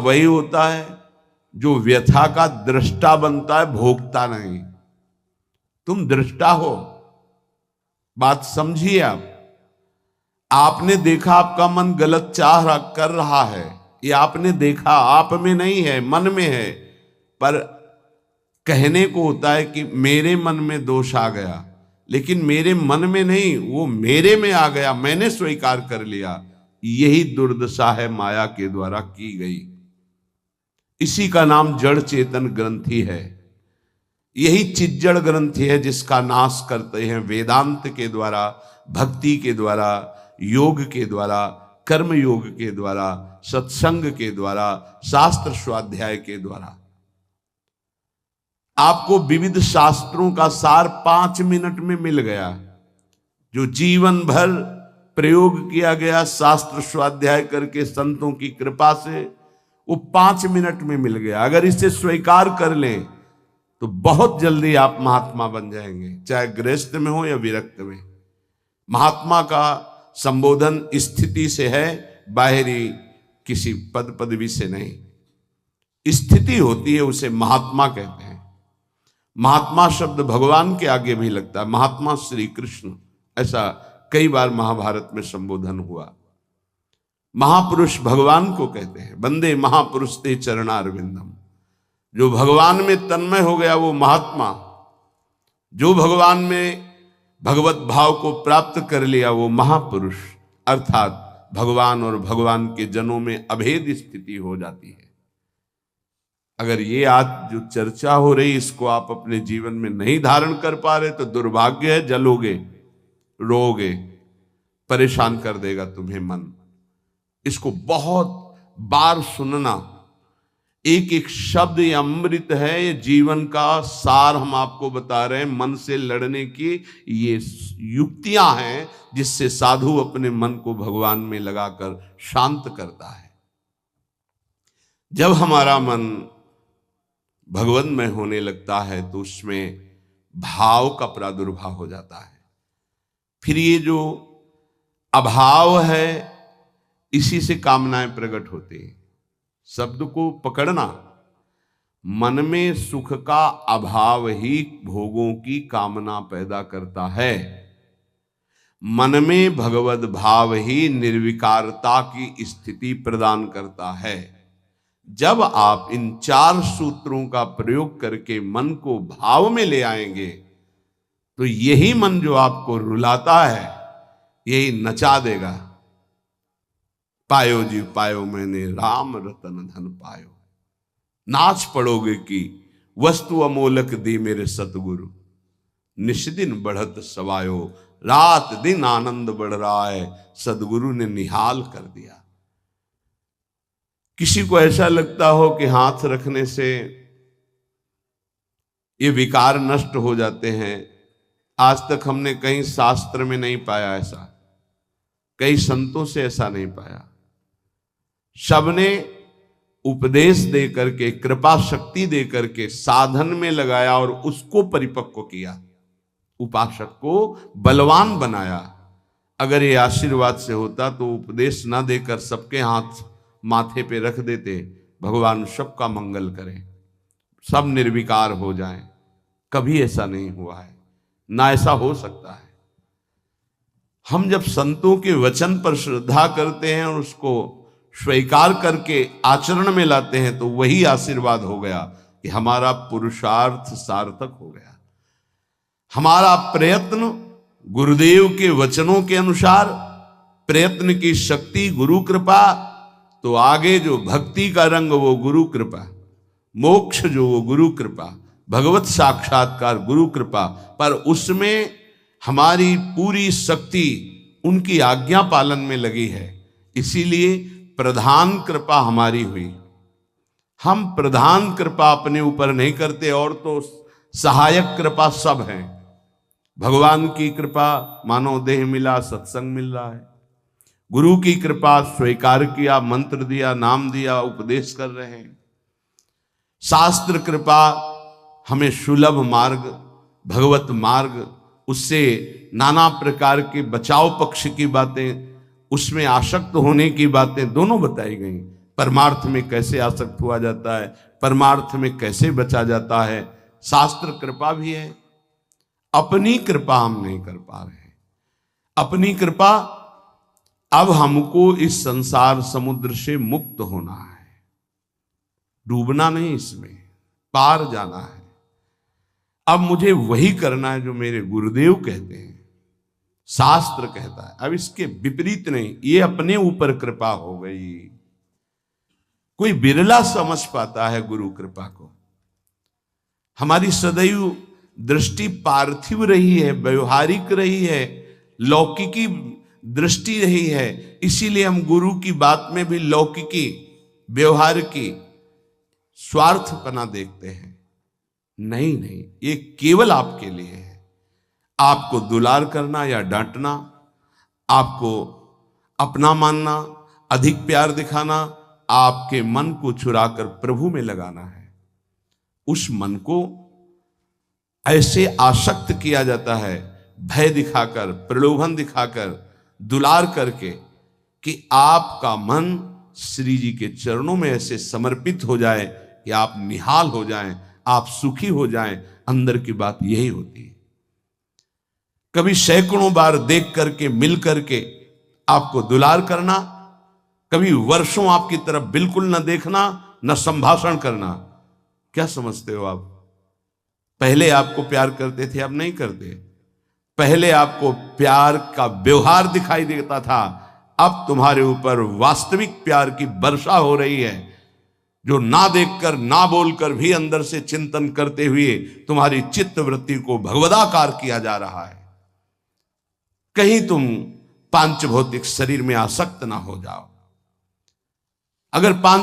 वही होता है जो व्यथा का दृष्टा बनता है, भोगता नहीं। तुम दृष्टा हो, बात समझिए। आपने देखा आपका मन गलत कर रहा है, ये आपने देखा, आप में नहीं है, मन में है। पर कहने को होता है कि मेरे मन में दोष आ गया, लेकिन मेरे मन में नहीं, वो मेरे में आ गया, मैंने स्वीकार कर लिया। यही दुर्दशा है माया के द्वारा की गई। इसी का नाम जड़ चेतन ग्रंथि है। यही चिज्जड़ ग्रंथि है जिसका नाश करते हैं वेदांत के द्वारा, भक्ति के द्वारा, योग के द्वारा, कर्म योग के द्वारा, सत्संग के द्वारा, शास्त्र स्वाध्याय के द्वारा। आपको विविध शास्त्रों का सार 5 मिनट में मिल गया। जो जीवन भर प्रयोग किया गया शास्त्र स्वाध्याय करके संतों की कृपा से, वो 5 मिनट में मिल गया। अगर इसे स्वीकार कर लें तो बहुत जल्दी आप महात्मा बन जाएंगे, चाहे गृहस्थ में हो या विरक्त में। महात्मा का संबोधन स्थिति से है, बाहरी किसी पद पदवी से नहीं। स्थिति होती है, उसे महात्मा कहते हैं। महात्मा शब्द भगवान के आगे भी लगता है, महात्मा श्री कृष्ण, ऐसा कई बार महाभारत में संबोधन हुआ। महापुरुष भगवान को कहते हैं, वंदे महापुरुष ते चरणारविंदम। जो भगवान में तन्मय हो गया वो महात्मा, जो भगवान में भगवत भाव को प्राप्त कर लिया वो महापुरुष, अर्थात भगवान और भगवान के जनों में अभेद स्थिति हो जाती है। अगर ये आज जो चर्चा हो रही इसको आप अपने जीवन में नहीं धारण कर पा रहे तो दुर्भाग्य है, जलोगे, रोगे, परेशान कर देगा तुम्हें मन। इसको बहुत बार सुनना। एक एक शब्द ये अमृत है, ये जीवन का सार हम आपको बता रहे हैं। मन से लड़ने की ये युक्तियां हैं जिससे साधु अपने मन को भगवान में लगाकर शांत करता है। जब हमारा मन भगवन्मय होने लगता है तो उसमें भाव का प्रादुर्भाव हो जाता है। फिर ये जो अभाव है इसी से कामनाएं प्रकट होती हैं। शब्द को पकड़ना, मन में सुख का अभाव ही भोगों की कामना पैदा करता है। मन में भगवत भाव ही निर्विकारता की स्थिति प्रदान करता है। जब आप इन 4 सूत्रों का प्रयोग करके मन को भाव में ले आएंगे तो यही मन जो आपको रुलाता है यही नचा देगा। पायो जी पायो मैंने राम रतन धन पायो, नाच पड़ोगे कि वस्तु अमोलक दी मेरे सतगुरु, निष्दिन बढ़त सवायो, रात दिन आनंद बढ़ रहा है, सदगुरु ने निहाल कर दिया। किसी को ऐसा लगता हो कि हाथ रखने से ये विकार नष्ट हो जाते हैं, आज तक हमने कहीं शास्त्र में नहीं पाया ऐसा, कई संतों से ऐसा नहीं पाया। सबने उपदेश दे करके, कृपा शक्ति दे करके साधन में लगाया और उसको परिपक्व किया, उपासक को बलवान बनाया। अगर ये आशीर्वाद से होता तो उपदेश ना देकर सबके हाथ माथे पे रख देते, भगवान सबका मंगल करें, सब निर्विकार हो जाएं। कभी ऐसा नहीं हुआ है, ना ऐसा हो सकता है। हम जब संतों के वचन पर श्रद्धा करते हैं और उसको स्वीकार करके आचरण में लाते हैं तो वही आशीर्वाद हो गया कि हमारा पुरुषार्थ सार्थक हो गया। हमारा प्रयत्न गुरुदेव के वचनों के अनुसार, प्रयत्न की शक्ति गुरु कृपा, तो आगे जो भक्ति का रंग वो गुरु कृपा, मोक्ष जो वो गुरु कृपा, भगवत साक्षात्कार गुरु कृपा। पर उसमें हमारी पूरी शक्ति उनकी आज्ञा पालन में लगी है, इसीलिए प्रधान कृपा हमारी हुई। हम प्रधान कृपा अपने ऊपर नहीं करते, और तो सहायक कृपा सब है। भगवान की कृपा मानो देह मिला, सत्संग मिल रहा है। गुरु की कृपा स्वीकार किया, मंत्र दिया, नाम दिया, उपदेश कर रहे हैं। शास्त्र कृपा हमें सुलभ मार्ग, भगवत मार्ग, उससे नाना प्रकार के बचाव पक्ष की बातें, उसमें आसक्त होने की बातें दोनों बताई गई। परमार्थ में कैसे आसक्त हुआ जाता है, परमार्थ में कैसे बचा जाता है। शास्त्र कृपा भी है, अपनी कृपा हम नहीं कर पा रहे। अपनी कृपा, अब हमको इस संसार समुद्र से मुक्त होना है, डूबना नहीं, इसमें पार जाना है। अब मुझे वही करना है जो मेरे गुरुदेव कहते हैं, शास्त्र कहता है। अब इसके विपरीत नहीं, ये अपने ऊपर कृपा हो गई। कोई बिरला समझ पाता है गुरु कृपा को। हमारी सदैव दृष्टि पार्थिव रही है, व्यवहारिक रही है, लौकिकी दृष्टि रही है। इसीलिए हम गुरु की बात में भी लौकिकी, व्यवहार की, स्वार्थपना देखते हैं। नहीं नहीं, ये केवल आपके लिए है। आपको दुलार करना या डांटना, आपको अपना मानना, अधिक प्यार दिखाना, आपके मन को चुराकर प्रभु में लगाना है। उस मन को ऐसे आसक्त किया जाता है, भय दिखाकर, प्रलोभन दिखाकर, दुलार करके, कि आपका मन श्री जी के चरणों में ऐसे समर्पित हो जाए कि आप निहाल हो जाएं, आप सुखी हो जाएं। अंदर की बात यही होती है। कभी सैकड़ों बार देख करके, मिल करके आपको दुलार करना, कभी वर्षों आपकी तरफ बिल्कुल न देखना, न संभाषण करना। क्या समझते हो आप? पहले आपको प्यार करते थे, अब नहीं करते। पहले आपको प्यार का व्यवहार दिखाई देता था, अब तुम्हारे ऊपर वास्तविक प्यार की वर्षा हो रही है, जो ना देखकर, ना बोलकर भी अंदर से चिंतन करते हुए तुम्हारी चित्त वृत्ति को भगवदाकार किया जा रहा है। कहीं तुम पांच भौतिक शरीर में आसक्त ना हो जाओ। अगर पांच